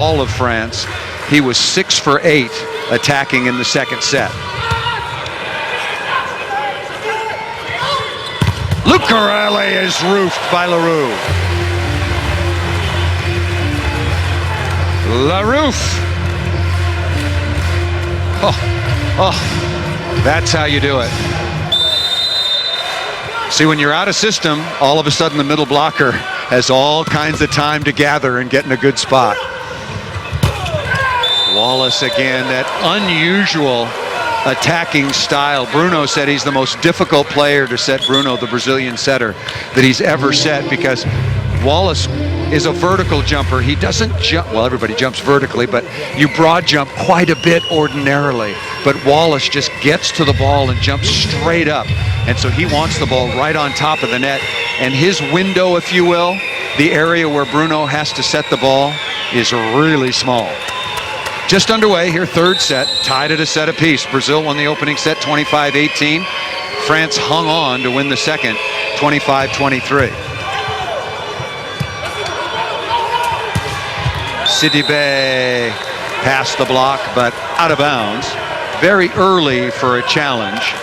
all of France. He was 6 for 8 attacking in the second set. Lucarelli is roofed by Leroux. Leroux. Oh, that's how you do it. See, when you're out of system, all of a sudden the middle blocker has all kinds of time to gather and get in a good spot. Wallace again, that unusual attacking style. Bruno said he's the most difficult player to set, Bruno, the Brazilian setter, that he's ever set, because Wallace is a vertical jumper. He doesn't jump, well, everybody jumps vertically, but you broad jump quite a bit ordinarily. But Wallace just gets to the ball and jumps straight up. And so he wants the ball right on top of the net. And his window, if you will, the area where Bruno has to set the ball, is really small. Just underway here, third set, tied at a set apiece. Brazil won the opening set 25-18. France hung on to win the second 25-23. Sidibe passed the block, but out of bounds. Very early for a challenge.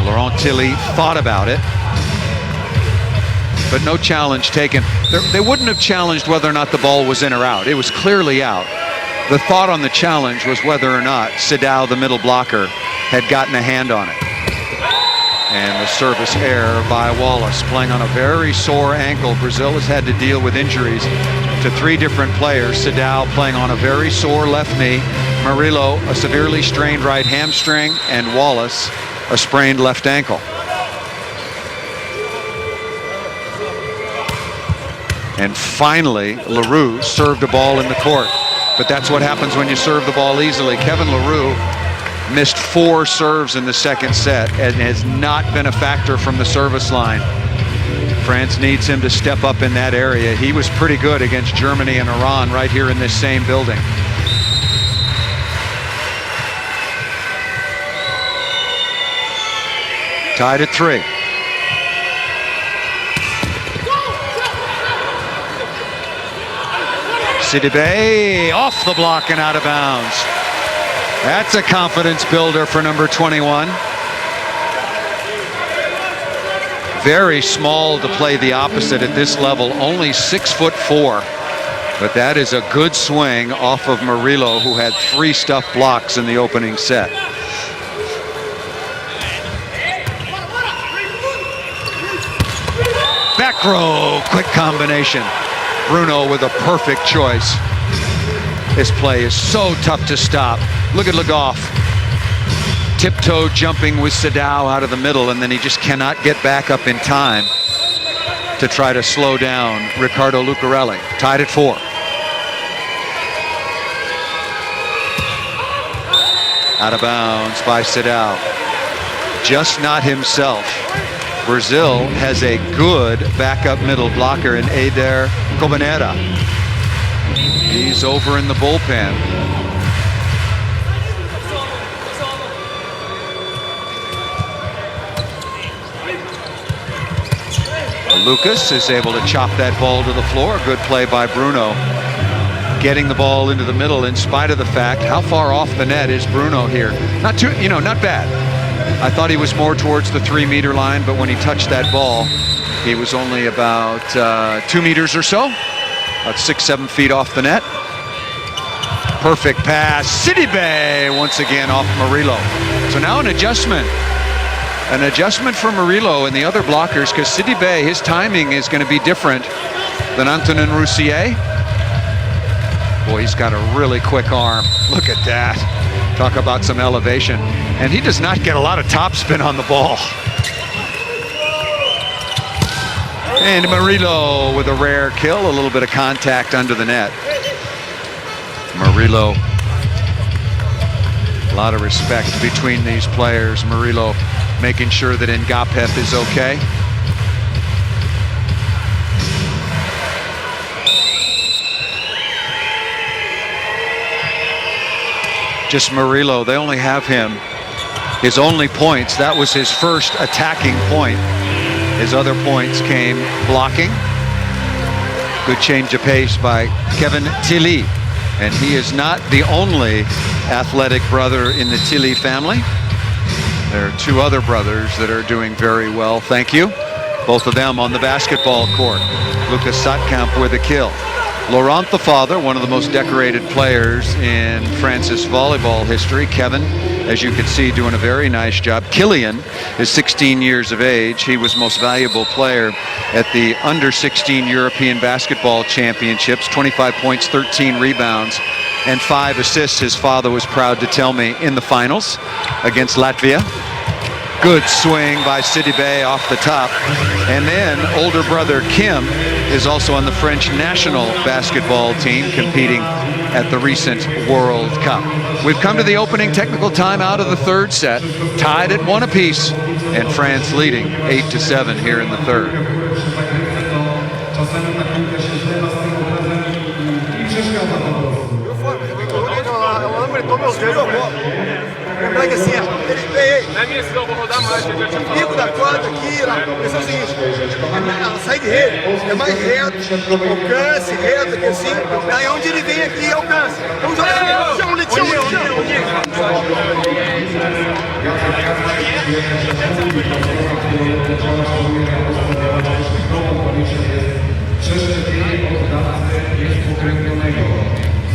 Laurent Tilly thought about it, but no challenge taken. They wouldn't have challenged whether or not the ball was in or out. It was clearly out. The thought on the challenge was whether or not Sidao, the middle blocker, had gotten a hand on it. And the service error by Wallace, playing on a very sore ankle. Brazil has had to deal with injuries to 3 different players. Sidao playing on a very sore left knee, Murillo a severely strained right hamstring, and Wallace a sprained left ankle. And finally, Leroux served a ball in the court. But that's what happens when you serve the ball easily. Kevin Leroux missed 4 serves in the second set and has not been a factor from the service line. France needs him to step up in that area. He was pretty good against Germany and Iran right here in this same building. Tied at 3. Sidibe off the block and out of bounds. That's a confidence builder for number 21. Very small to play the opposite at this level, only 6'4". But that is a good swing off of Murillo, who had 3 stuff blocks in the opening set. Back row, quick combination. Bruno with a perfect choice. This play is so tough to stop. Look at Le Goff. Tiptoe jumping with Sidao out of the middle, and then he just cannot get back up in time to try to slow down Ricardo Lucarelli. Tied at 4. Out of bounds by Sidao. Just not himself. Brazil has a good backup middle blocker in Eder Cobanera. He's over in the bullpen. Lucas is able to chop that ball to the floor. Good play by Bruno, getting the ball into the middle in spite of the fact. How far off the net is Bruno here? Not too, not bad. I thought he was more towards the 3-meter line, but when he touched that ball, he was only about 2 meters or so, about 6-7 feet off the net. Perfect pass. Sidibe once again off Murillo. So now an adjustment for Murillo and the other blockers, because Sidibe, his timing is going to be different than Antonin Roussier. Boy, he's got a really quick arm. Look at that. Talk about some elevation. And he does not get a lot of topspin on the ball. And Murillo with a rare kill, a little bit of contact under the net. Murillo, a lot of respect between these players. Murillo making sure that Ngapeth is okay. Just Murillo, they only have him, his only points, that was his first attacking point. His other points came blocking, Good change of pace by Kevin Tilly. And he is not the only athletic brother in the Tilly family. There are two other brothers that are doing very well, thank you. Both of them on the basketball court. Lucas Satkamp with a kill. Laurent, the father, one of the most decorated players in France's volleyball history. Kevin, as you can see, doing a very nice job. Killian is 16 years of age. He was most valuable player at the under-16 European Basketball Championships. 25 points, 13 rebounds, and 5 assists, his father was proud to tell me, in the finals against Latvia. Good swing by Sidibe off the top. And then older brother Kim is also on the French national basketball team, competing at the recent World Cup. We've come to the opening technical timeout of the third set, tied at 1 apiece, and France leading 8-7 here in the third. Lembrar que assim, na minha visão, vou rodar mais. O pico da quadra aqui, lá, pensar o seguinte: a saída de rede é mais reto, alcance, reto aqui assim. Aí onde ele vem aqui, alcance. Vamos jogar chão, chão.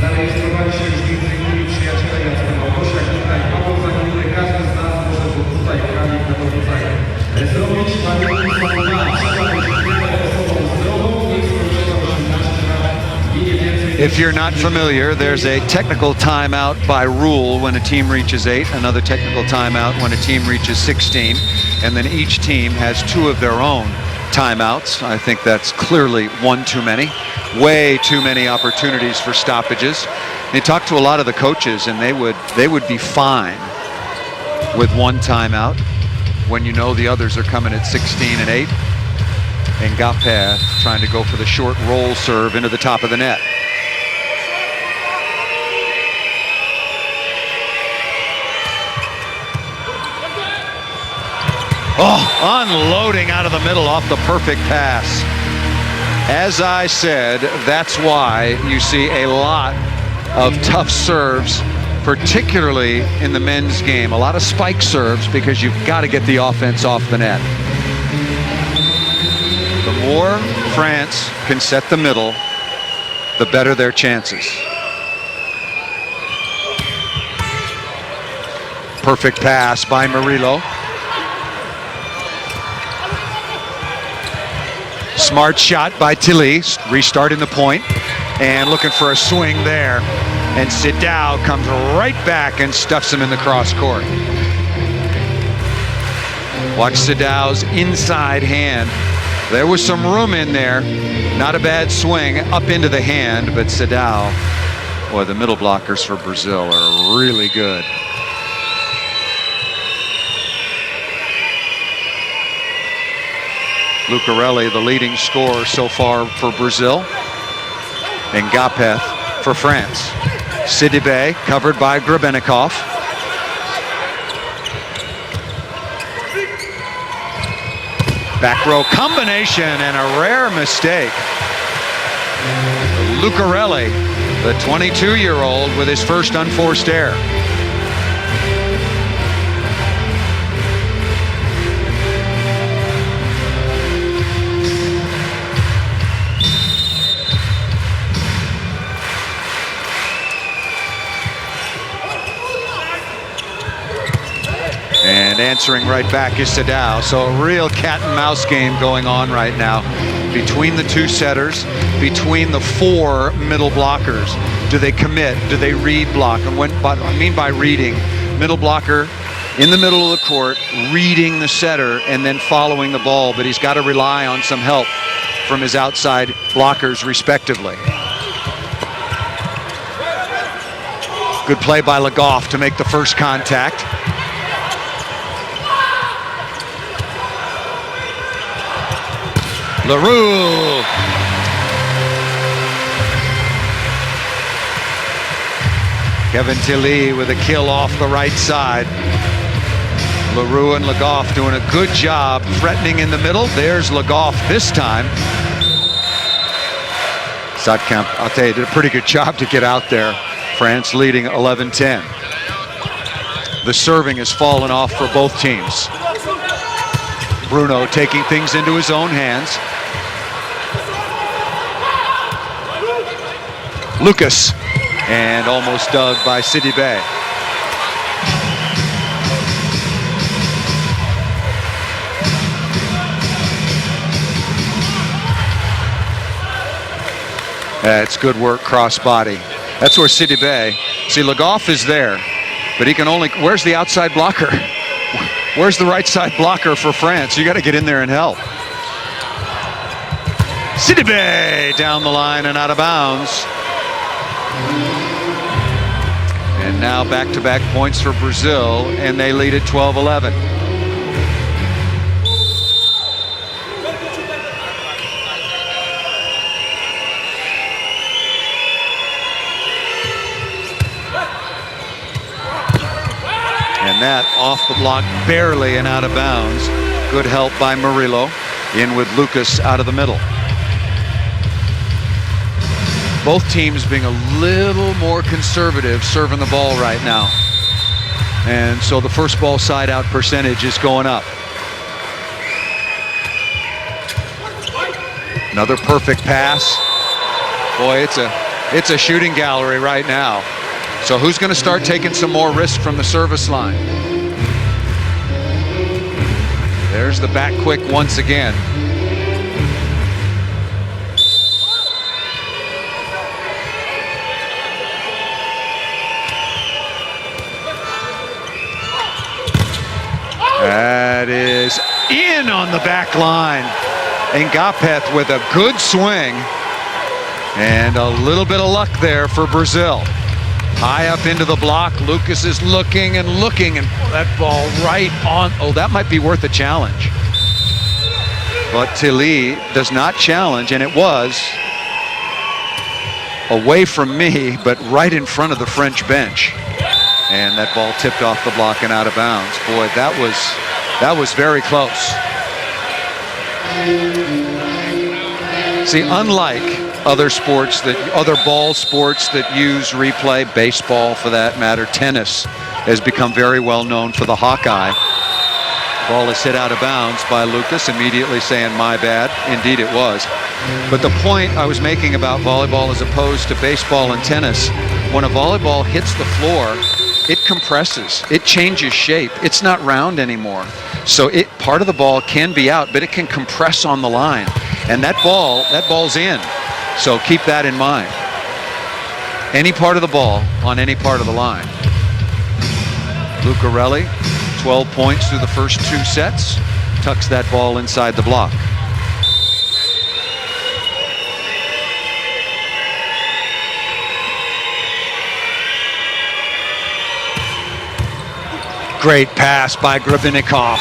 Zarejestrowali się już m.in. przyjaciele Jacka Małgosia, Kita i Paweł Zaginiony. Każdy z nas może go tutaj w rali na to zrobić pamiętnik samorządu. Trzeba być osobą zdrową, nie skończona 18 lat i nie więcej. If you're not familiar, there's a technical timeout by rule when a team reaches 8, another technical timeout when a team reaches 16, and then each team has 2 of their own timeouts. I think that's clearly one too many. Way too many opportunities for stoppages. They talked to a lot of the coaches, and they would be fine with 1 timeout when you know the others are coming at 16 and 8. And Gapé trying to go for the short roll serve into the top of the net. Oh, unloading out of the middle off the perfect pass. As I said, that's why you see a lot of tough serves, particularly in the men's game. A lot of spike serves, because you've got to get the offense off the net. The more France can set the middle, the better their chances. Perfect pass by Murillo. Smart shot by Tilly, restarting the point, and looking for a swing there. And Sidao comes right back and stuffs him in the cross court. Watch Sidao's inside hand. There was some room in there. Not a bad swing up into the hand, but Sidao, boy, the middle blockers for Brazil are really good. Lucarelli, the leading scorer so far for Brazil. And Gapé for France. Sidibe covered by Grebennikov. Back row combination and a rare mistake. Lucarelli, the 22-year-old, with his first unforced error. And answering right back is Sidao. So a real cat and mouse game going on right now between the 2 setters, between the 4 middle blockers. Do they commit? Do they read block? And what I mean by reading, middle blocker in the middle of the court, reading the setter and then following the ball, but he's got to rely on some help from his outside blockers respectively. Good play by Le Goff to make the first contact. Leroux. Kevin Tilly with a kill off the right side. Leroux and Le Goff doing a good job threatening in the middle. There's Le Goff this time. Zatkamp, I'll tell you, did a pretty good job to get out there. France leading 11-10. The serving has fallen off for both teams. Bruno taking things into his own hands. Lucas, and almost dug by Sidibe. That's good work cross body. That's where Sidibe, see, Le Goff is there, but he can only, where's the outside blocker? Where's the right side blocker for France? You got to get in there and help. Sidibe down the line and out of bounds. And now back-to-back points for Brazil, and they lead at 12-11. And that off the block, barely and out of bounds. Good help by Murillo, in with Lucas out of the middle. Both teams being a little more conservative serving the ball right now. And so the first ball side out percentage is going up. Another perfect pass. Boy, it's a shooting gallery right now. So who's going to start taking some more risk from the service line? There's the back quick once again. That is in on the back line. Ngapeth with a good swing. And a little bit of luck there for Brazil. High up into the block. Lucas is looking and looking, and that ball right on. Oh, that might be worth a challenge. But Tilly does not challenge, and it was away from me, but right in front of the French bench. And that ball tipped off the block and out of bounds. Boy, that was very close. See, unlike other sports, other ball sports that use replay, baseball for that matter, tennis has become very well known for the Hawkeye. Ball is hit out of bounds by Lucas, immediately saying, my bad. Indeed it was. But the point I was making about volleyball as opposed to baseball and tennis, when a volleyball hits the floor, it compresses, it changes shape. It's not round anymore. So part of the ball can be out, but it can compress on the line. And that ball's in. So keep that in mind. Any part of the ball on any part of the line. Lucarelli, 12 points through the first 2 sets, tucks that ball inside the block. Great pass by Gravinikov.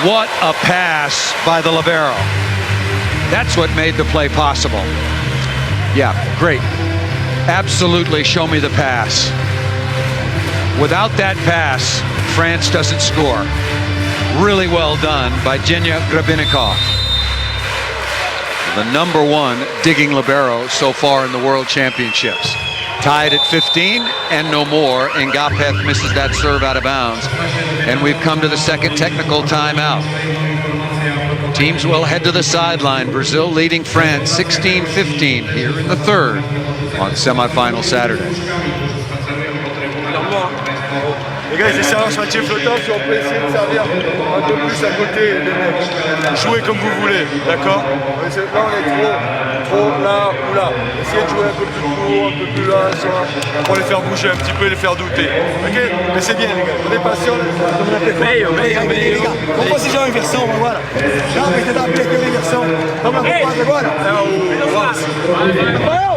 What a pass by the libero. That's what made the play possible. Yeah, great. Absolutely, show me the pass. Without that pass, France doesn't score. Really well done by Genia Gravinikov. The #1 digging libero so far in the World Championships. Tied at 15 and no more. Ngapeth misses that serve out of bounds. And we've come to the second technical timeout. Teams will head to the sideline. Brazil leading France 16-15 here in the third on semifinal Saturday. Les gars, ils essaient un chantier flottant, si on peut essayer de servir un peu plus à côté des mecs. Jouez comme vous voulez, d'accord? Là, on est trop là ou là. Essayez de jouer un peu plus court, un peu plus là, pour les faire bouger un petit peu et les faire douter. Ok? Mais c'est bien, les gars. On est patient. Meio, les gars. Vamos fazer já uma inversão agora. Já vai tentar abrir aqui uma inversão. Vamos lá, agora. É o Rafael!